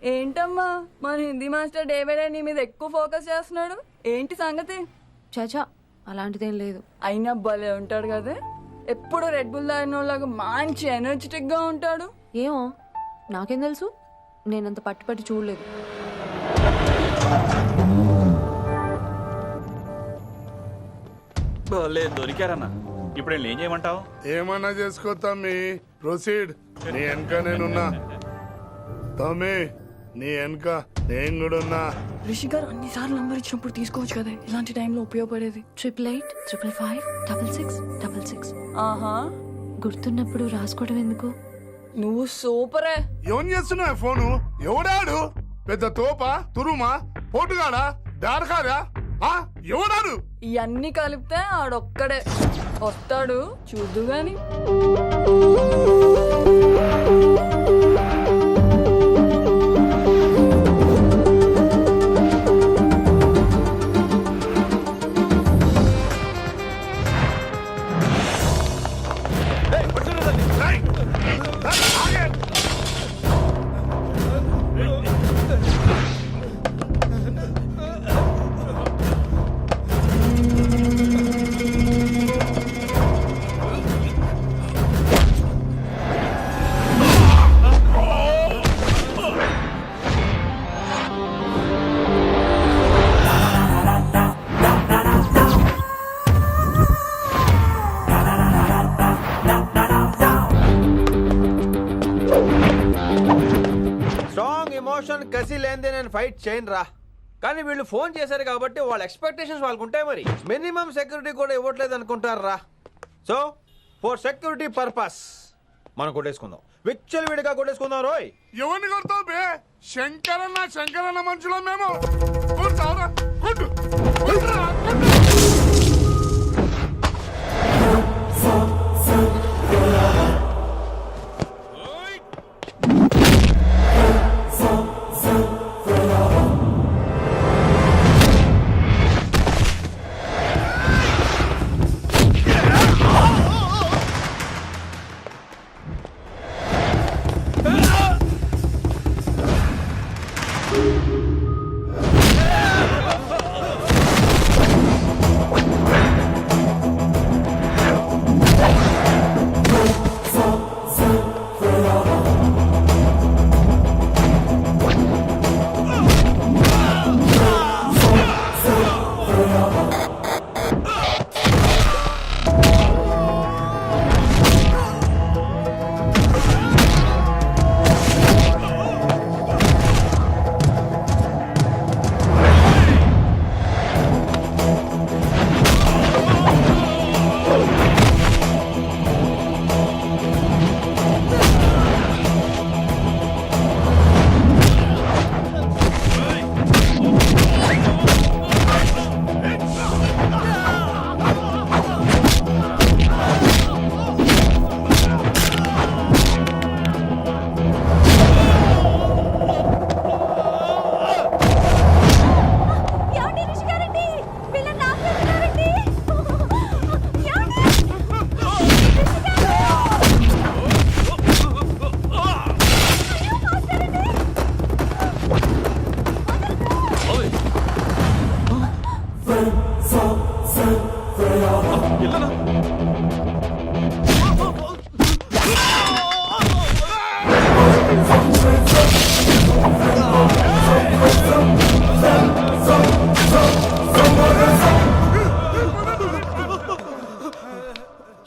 ఏంటమ్మా మన Hindi master David నీ మీద ఎక్కువ ఫోకస్ చేస్తున్నాడు, ఏంటి సంగతి? చాచా అలాంటిదేం లేదు. అయినా భలే ఉంటాడు కదా, ఎప్పుడు రెడ్ బుల్ తాగినోళ్ళగా మంచి ఎనర్జెటిక్ గా ఉంటాడు. ఏమో నాకేం తెలుసు, నేనంత పట్టుపట్టి చూడలేదు. దొరికారన్నా, ఇప్పుడు ఏం చేయమంటావు? ఏమన్నా చేసుకో తమ్మి, ప్రొసీడ్. నీ వెనక నేనున్నా తమ్మి, నీ వెనక నేను కూడా ఉన్నా. రిషి గారు అన్నిసార్లు నంబర్ ఇచ్చినప్పుడు తీసుకోవచ్చు కదా, ఇలాంటి టైంలో ఉపయోగపడేది. 88555666. ఆహా, గుర్తున్నప్పుడు రాసుకోవడం ఎందుకు? నువ్వు సూపరే. ఏం చేస్తున్నావు ఫోను? ఎవడాడు? పెద్ద తోపా, తురుమా, పోటుగాడా, దారకారా? ఎవడాడు? ఇవన్నీ కలిపితే ఆడొక్కడే వస్తాడు, చూద్దు గాని. కసి లేనిదే నేను ఫైట్ చేయను రా. కానీ వీళ్ళు ఫోన్ చేశారు కాబట్టి వాళ్ళ ఎక్స్పెక్టేషన్స్ వాళ్ళకు ఉంటాయి. మరి మినిమం సెక్యూరిటీ కూడా ఇవ్వట్లేదు అనుకుంటారు రా. సో ఫర్ సెక్యూరిటీ పర్పస్ మనం కొట్టేసుకుందాం, విచ్చలు విడిగా కొట్టేసుకుందాం. రోయ్ ఎవరిని కొడతావు బే? శంకరన్న మనుషులో మేము.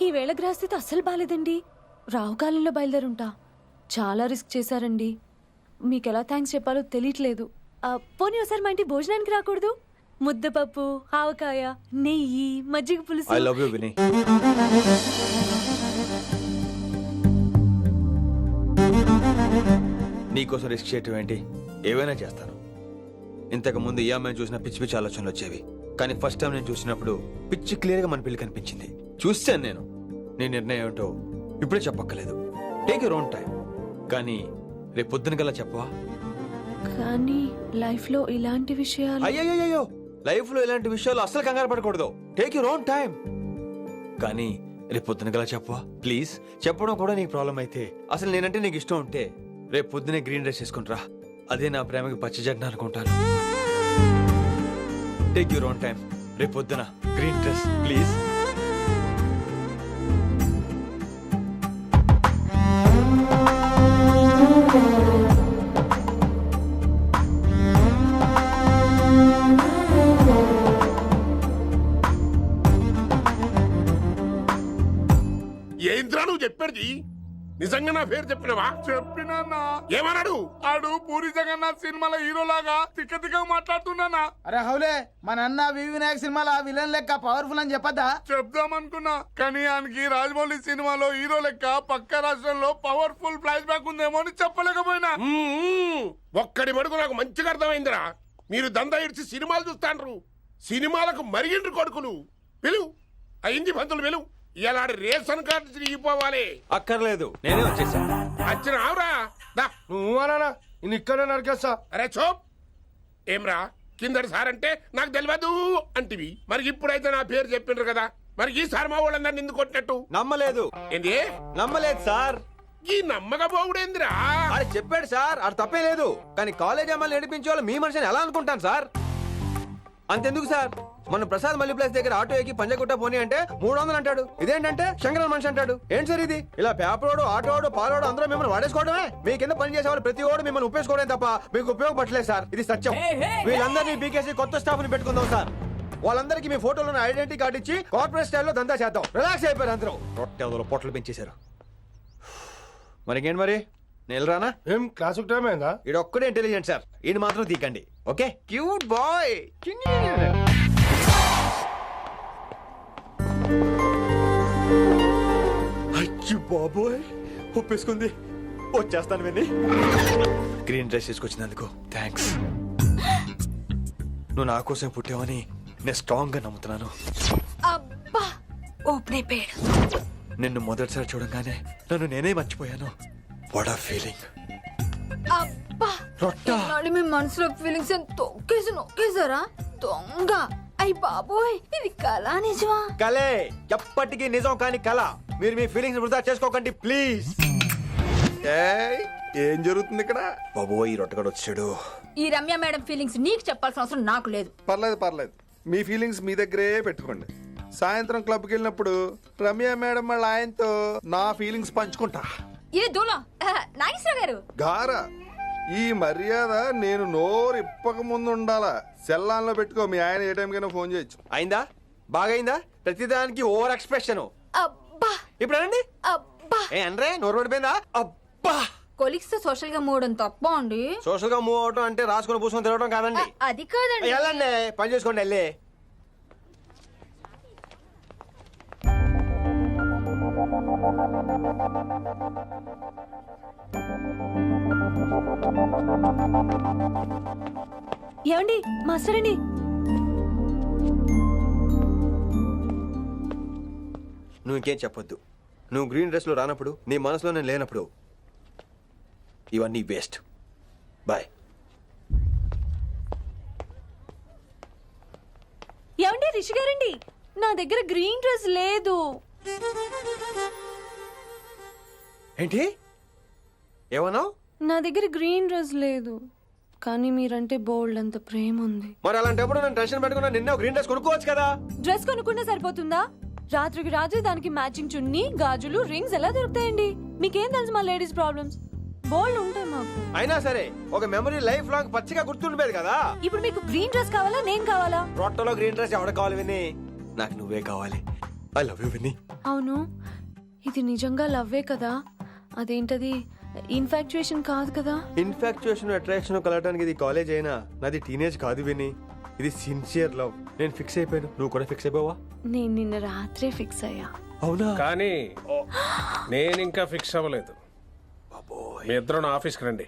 ఈ వేళ గ్రహస్థితి అస్సలు బాలేదండి. రావుకాలంలో బయలుదేరుంటా. చాలా రిస్క్ చేశారండి. మీకు ఎలా థ్యాంక్స్ చెప్పాలో తెలియట్లేదు. పోనీ ఒకసారి మా ఇంటి భోజనానికి రాకూడదు? ముద్దపప్పు, ఆవకాయ, నెయ్యి, మజ్జిగ పులుసు. I love you Vini. నీకోసం రిస్క్ చేయటం ఏంటి? ఏవైనా చేస్తాను. ఇంతకు ముందు ఈ అమ్మాయిని చూసిన పిచ్చి పిచ్చి ఆలోచనలు వచ్చేవి, కానీ ఫస్ట్ టైం నేను చూసినప్పుడు పిచ్చి క్లియర్ గా మన పిల్లి కనిపించింది. చూస్తాను నేను. నీ నిర్ణయం ఏమిటో ఇప్పుడే చెప్పక్కర్లేదు. Take your own time. కానీ రేపు పొద్దున గల చెప్పవా? కానీ లైఫ్ లో ఇలాంటి విషయాలు. అయ్యో, లైఫ్ లో ఇలాంటి విషయాలు అసలు కంగారు పడకూడదు. Take your own time. కానీ రేపు పొద్దున గల చెప్పవా ప్లీజ్? చెప్పడం కూడా నీకు ప్రాబ్లం అయితే, అసలు నేనంటే నీకు ఇష్టం ఉంటే రేపు పొద్దునే గ్రీన్ డ్రెస్ వేసుకుంటారా. అదే నా ప్రేమకి పచ్చజెండా అనుకుంటాను. Take your own time. రేపు పొద్దున గ్రీన్ డ్రెస్ ప్లీజ్. ఏంద్రా నువ్వు చెప్పేది? నిజంగా నా పేరు చెప్పినవా? చెప్పినా ఏమన్నాడు? ఆడు పూరి జగన్నాథ్ సినిమాలో హీరోలాగా తిక్క తిక్క మాట్లాడుతున్నానా. అరే హౌలే మన అన్న వి వినాయక్ సినిమాలో విలన్ లెక్క పవర్ఫుల్ అని చెప్పద్దా? చెప్దామనుకున్నా కానీ ఆయనకి రాజమౌళి సినిమాలో హీరో లెక్క పక్క రాష్ట్రంలో పవర్ఫుల్ ఫ్లాష్ బ్యాక్ ఉందేమో అని చెప్పలేకపోయినా. ఒక్కడి మడుగు నాకు మంచిగా అర్థమైందిరా. మీరు దందా ఇడిచి సినిమాలు చూస్తాండ్రు. సినిమాలకు మరిగిండ్రు కొడుకులు. పిలువు అయింది పంతులు పిలువు. ఇలా రేషన్ కార్డు తిరిగిపోవాలి. అక్కర్లేదు, నేనే వచ్చేసాను. వచ్చిన ఆవురా. నువ్వు అనా నేను ఇక్కడే నరికేస్తా. అరే చోప్. ఏమ్రా కిందటి సార్ అంటే నాకు తెలియదు అంటివి. మరి ఇప్పుడైతే నా పేరు చెప్పిండ్రు కదా, మరి ఈ సార్ మా వాళ్ళందరినీ ఎందుకు కొట్టినట్టు? నమ్మలేదు. ఏంది నమ్మలేదు సార్. ఈ నమ్మకపోవుడేందిరా? అది చెప్పాడు సార్, అది తప్పే లేదు. కానీ కాలేజ్ అమ్మాయిలు నడిపించే వాళ్ళు మీ మనిషిని ఎలా అనుకుంటాను సార్? అంతెందుకు సార్, మన ప్రసాద్ మల్లి ప్లేస్ దగ్గర ఆటో ఎక్కి పంజగుట్ట పోనీ అంటే 300 అంటాడు. ఇదేంటంటే శంకరన్ మనిషి అంటాడు. ఏంటి సార్ ఇది? ఇలా పేపరోడు ఆటోడు పాలోడు అందరూ మిమ్మల్ని వాడేసుకోవడమే. మీ కింద పని చేసే వాళ్ళు ప్రతి ఓడు మిమ్మల్ని ఉపయోగించుకోవడం తప్ప మీకు ఉపయోగపడలేదు సార్. ఇది సత్యం. వీళ్ళందరినీ బీకేసి కొత్త స్టాఫ్ ని పెట్టుకుందాం సార్. వాళ్ళందరికీ మీ ఫోటోలో ఐడెంటిటీ కార్డు ఇచ్చి కార్పొరేట్ స్టైల్లో దందా చేద్దాం. రిలాక్స్ అయిపోయారు అందరూ. రొట్టె పొట్టలు పెంచేశారు. మరికేంటి మరి నేను రానా? ఏం క్లాస్ టైం అయిందా? ఈడు ఒక్కడే ఇంటెలిజెంట్ సార్, ఈయన మాత్రం తీకండి. Okay cute boy. అచ్చి బాబోయ్, ఒప్పేసుకుంది. వచ్చేస్తాను విని. గ్రీన్ డ్రెస్ తీసుకొచ్చినందుకు థ్యాంక్స్. నువ్వు నా కోసం పుట్టావని నేను స్ట్రాంగ్ గా నమ్ముతున్నాను. అబ్బా ఓపెన్ అయిపోయాడు. నిన్ను మొదటిసారి చూడంగానే నన్ను నేనే మర్చిపోయాను. వాట్ ఆ ఫీలింగ్. అబ్బా రొట్టా. నాడు మీ మనసులో ఫీలింగ్స్ తొక్కేసి నొక్కేసారా దొంగ? అయ్యి బాబోయ్, ఇది కళ నిజమా? కలే, ఎప్పటికీ నిజం కాని కళ. మీరు మీ ఫీలింగ్స్ వృధా చేసుకోకండి ప్లీజ్. ఏం జరుగుతుంది ఇక్కడ? బాబోయ్, ఈ రొట్టగడు వచ్చాడు. ఈ రమ్య మేడం ఫీలింగ్స్ నీకు చెప్పాల్సిన అవసరం నాకు లేదు. పర్లేదు మీ ఫీలింగ్స్ మీ దగ్గరే పెట్టుకోండి. సాయంత్రం క్లబ్కి వెళ్ళినప్పుడు రమ్య మేడం వాళ్ళ ఆయనతో నా ఫీలింగ్స్ పంచుకుంటా. ఏ దూలా నాగేశ్వర గారు గారా, ఈ మర్యాద నేను నోరు ఇప్పక ముందు ఉండాలా. సెల్లాన్లో పెట్టుకో, మీ ఆయన ఏ టైంకైనా ఫోన్ చేయొచ్చు. అయిందా? బాగైందా? ప్రతిదానికి ఓవర్ ఎక్స్ప్రెషన్. అబ్బా ఇప్పుడు అనండి. అబ్బా ఏ అనరే, నోరు పడిపోయిందా? అబ్బా. కొలిక్స్ తో సోషల్ గా మూవడం తప్ప అండి. సోషల్ గా మూవ్ అవటం అంటే రాసుకొని పూసుకొని తిరగడం కాదండి. అది కాదండి. వెళ్ళండి, పని చేసుకోండి వెళ్ళి. ఏమండి మాస్టర్ అండి, నువ్వు ఇంకేం చెప్పొద్దు. నువ్వు గ్రీన్ డ్రెస్ లో రానప్పుడు, నీ మనసులో నేను లేనప్పుడు ఇవన్నీ వేస్ట్. బాయ్. ఏమండి రిషి గారండి, నా దగ్గర గ్రీన్ డ్రెస్ లేదు. ఏంటి ఏమన్నావు? నా దగ్గర గ్రీన్ డ్రెస్ లేదు, కానీ మీరంటే బోల్డ్ అంత ప్రేమ ఉంది. మరి అలాంటప్పుడు నేను టెన్షన్ పెట్టుకున్నా నిన్నే గ్రీన్ డ్రెస్ కొనుక్కోవచ్చు కదా. డ్రెస్ కొనుక్కుంటే సరిపోతుందా? రాత్రికి రాత్రి దానికి మ్యాచింగ్ చున్నీ, గాజులు, రింగ్స్ ఎలా దొరుకుతాయండి? మీకేం తెలుసు మా లేడీస్ ప్రాబ్లమ్స్? బోల్డ్ ఉంటాయి మాకు. అయినా సరే ఒక మెమరీ లైఫ్ లాంగ్ పచ్చిగా గుర్తుండిపోయేది కదా. ఇప్పుడు మీకు గ్రీన్ డ్రెస్ కావాలా, నేను కావాలా? రొట్టలో గ్రీన్ డ్రెస్ ఎవడ కావాలి విని? నాకు నువ్వే కావాలి. ఐ లవ్ యూ విని. అవును, ఇది నిజంగా లవ్వే కదా? అదేంటది ఇన్ఫాక్చుయేషన్ కాదు కదా? ఇన్ఫాక్చుయేషన్ అట్రాక్షన్ కలగడానికి ఇది కాలేజ్ అయినా నాది టీనేజ్ కాదు విని. ఇది సిన్సియర్ లవ్. నేను ఫిక్స్ అయిపోయాను, నువ్వు కూడా ఫిక్స్ అయిపోవా? నేను నిన్న రాత్రే ఫిక్స్ అయ్యా. అవునా? కానీ నేను ఇంకా ఫిక్స్ అవ్వలేదు. మీ ఇద్దరు నా ఆఫీస్కి రండి.